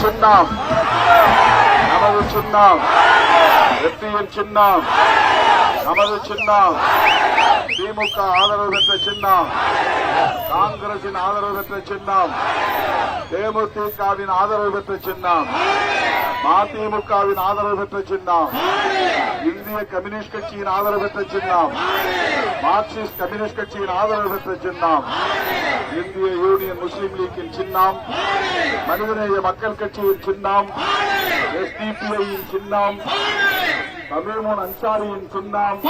சின்னம் நமது சின்னம், வெற்றியின் சின்னம் நமது சின்னம், திமுக ஆதரவு பெற்ற சின்னம், காங்கிரசின் ஆதரவு பெற்ற சின்னம், தேமுதிகவின் ஆதரவு பெற்ற சின்னம், மதிமுகவின் ஆதரவு பெற்ற சின்னம், இந்திய கம்யூனிஸ்ட் கட்சியின் ஆதரவு பெற்ற சின்னம், மார்க்சிஸ்ட் கம்யூனிஸ்ட் கட்சியின் ஆதரவு பெற்ற சின்னம், இந்திய யூனியன் முஸ்லீம் லீக்கின் சின்னம், மனிதநேய மக்கள் கட்சியின் சின்னம், எஸ்டிபிஐயின் சின்னம், தமிழ்மோன் அன்சாரியின் சின்னம்,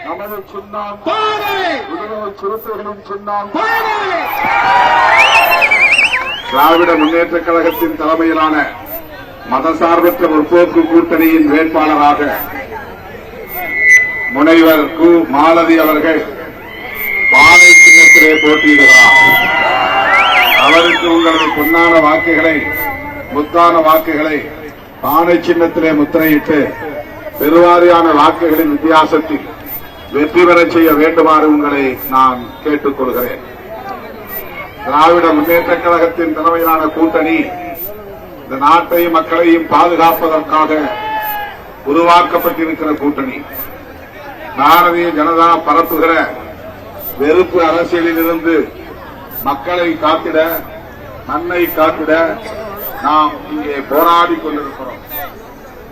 நமது சின்னம், விடுதலை சிறுத்தைகளின் சின்னம். திராவிட முன்னேற்ற கழகத்தின் தலைமையிலான மதசார்பற்ற முற்போக்கு கூட்டணியின் வேட்பாளராக முனைவர் கு மாலதி அவர்கள் பானை சின்னத்திலே போட்டியிடுகிறார். அவருக்கு உங்களது பொன்னான வாக்குகளை, முத்தான வாக்குகளை பானை சின்னத்திலே முத்திரையிட்டு பெருவாரியான வாக்குகளின் வித்தியாசத்தில் வெற்றி பெறச் செய்ய வேண்டுமாறு உங்களை நான் கேட்டுக் கொள்கிறேன். திராவிட முன்னேற்ற கழகத்தின் தலைமையிலான கூட்டணி இந்த நாட்டையும் மக்களையும் பாதுகாப்பதற்காக உருவாக்கப்பட்டிருக்கிற கூட்டணி. பாரதிய ஜனதா பரப்புகிற வெறுப்பு அரசியலில் இருந்து மக்களை காத்திட, மண்ணை காத்திட நாம் இங்கே போராடிக் கொண்டிருக்கிறோம்.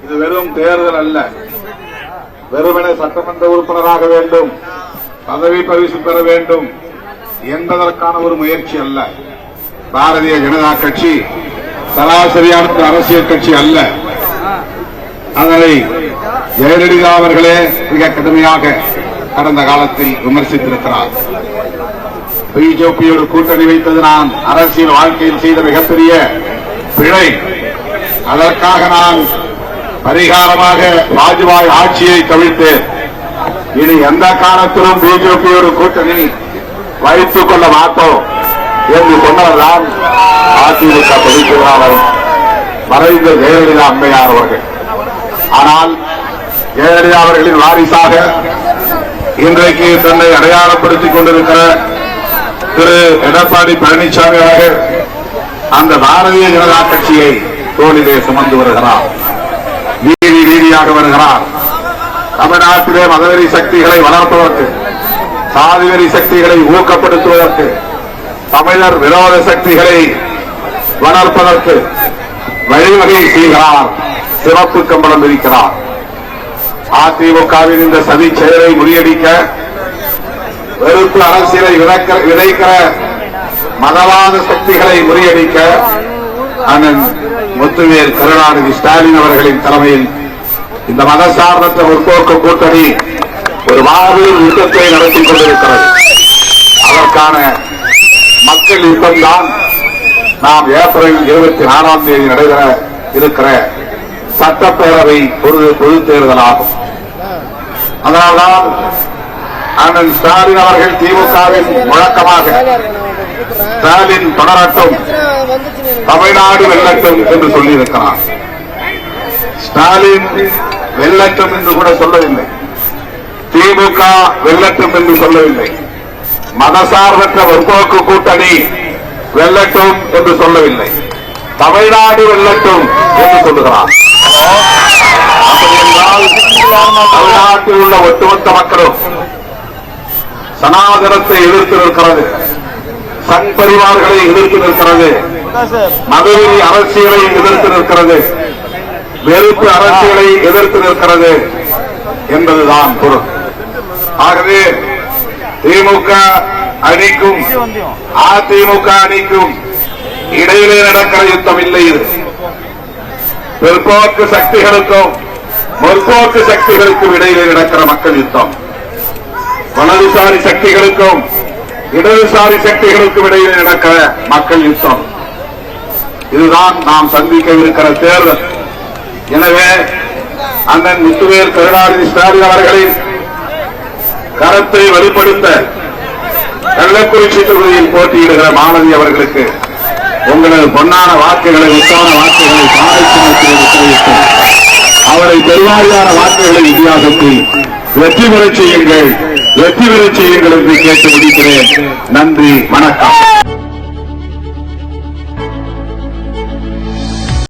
இது வெறும் தேர்தல் அல்ல, வெறுமனே சட்டமன்ற உறுப்பினராக வேண்டும், பதவி பரிசு பெற வேண்டும் என்பதற்கான ஒரு முயற்சி அல்ல. பாரதிய ஜனதா கட்சி சராசரியான அரசியல் கட்சி அல்ல. அதனை ஜெயலலிதா அவர்களே மிக கடுமையாக கடந்த காலத்தில் விமர்சித்திருக்கிறார். பிஜேபியோடு கூட்டணி வைத்தது நான் அரசியல் வாழ்க்கையில் செய்த மிகப்பெரிய பிழை. அதற்காக நான் பரிகாரமாக வாஜ்பாய் ஆட்சியை கவிழ்த்து இனி எந்த காலத்திலும் பிஜேபியோடு கூட்டணி வைத்துக் கொள்ள மாட்டோம் என்று சொன்னவர்தான் அதிமுக பொதுச் செயலாளர் மறைந்த ஜெயலலிதா அம்மையார் அவர்கள். ஆனால் ஜெயலலிதா அவர்களின் வாரிசாக இன்றைக்கு தன்னை அடையாளப்படுத்திக் கொண்டிருக்கிற திரு எடப்பாடி பழனிசாமி அவர்கள் அந்த பாரதிய ஜனதா கட்சியை தோளிலே சுமந்து வருகிறார், வீதி வீதியாக வருகிறார். தமிழ்நாட்டிலே மதவெறி சக்திகளை வளர்ப்பதற்கு, சாதிவெறி சக்திகளை ஊக்கப்படுத்துவதற்கு, தமிழர் விரோத சக்திகளை வளர்ப்பதற்கு வழிவகை செய்கிறார், சிவப்பு கம்பளம் விரிக்கிறார். அதிமுகவின் இந்த சதி செயலை முறியடிக்க, வெறுப்பு அரசியலை விதைக்கிற மதவாத சக்திகளை முறியடிக்க அண்ணன் முத்துவேல் கருணாநிதி ஸ்டாலின் அவர்களின் தலைமையில் இந்த மதசார்பற்ற முற்போக்கு கூட்டணி ஒரு மாபெரும் யுத்தத்தை நடத்திக் கொண்டிருக்கிறது. அதற்கான மக்கள் யுத்தம்தான் நாம் ஏப்ரல் 24ஆம் தேதி நடைபெற இருக்கிற சட்டப்பேரவை பொது தேர்தலாகும். அதனால்தான் அண்ணன் ஸ்டாலின் அவர்கள் திமுகவின் முழக்கமாக ஸ்டாலின் தொடரட்டும், தமிழ்நாடு வெல்லட்டும் என்று சொல்லியிருக்கிறார். ஸ்டாலின் வெல்லட்டும் என்று கூட சொல்லவில்லை, திமுக வெல்லட்டும் என்று சொல்லவில்லை, மதசார்பற்ற முற்போக்கு கூட்டணி வெல்லட்டும் என்று சொல்லவில்லை, தமிழ்நாடு வெல்லட்டும் என்று சொல்லுகிறார். அப்படியென்றால் தமிழ்நாட்டில் உள்ள ஒட்டுமொத்த மக்களும் சனாதனத்தை எதிர்த்து நிற்கிறது, சங் பரிவார்களை எதிர்த்து நிற்கிறது, மதவெறி அரசியலை எதிர்த்து நிற்கிறது, வெறுப்பு அரசியலை எதிர்த்து நிற்கிறது என்பதுதான் பொருள். ஆகவே திமுக அணிக்கும் அதிமுக அணிக்கும் இடையிலே நடக்கிற யுத்தம் இல்லை. இது பிற்போக்கு சக்திகளுக்கும் முற்போக்கு சக்திகளுக்கும் இடையிலே நடக்கிற மக்கள் யுத்தம். வலதுசாரி சக்திகளுக்கும் இடதுசாரி சக்திகளுக்கும் இடையிலே நடக்கிற மக்கள் யுத்தம். இதுதான் நாம் சந்திக்கவிருக்கிற தேர்தல். எனவே அண்ணன் முத்துவேல் கருணாநிதி ஸ்டாலின் அவர்களின் கருத்தை வெளிப்படுத்த கள்ளக்குறிச்சி தொகுதியில் போட்டியிடுகிற மாணவி அவர்களுக்கு உங்களது பொன்னான வாக்குகளை, உத்தான வாக்குகளை அவரை பெருவாரியான வாக்குகளை வித்தியாசத்தில் வெற்றி பெறச் செய்யுங்கள், வெற்றி பெறச் செய்யுங்கள் என்று கேட்டு முடிக்கிறேன். நன்றி, வணக்கம்.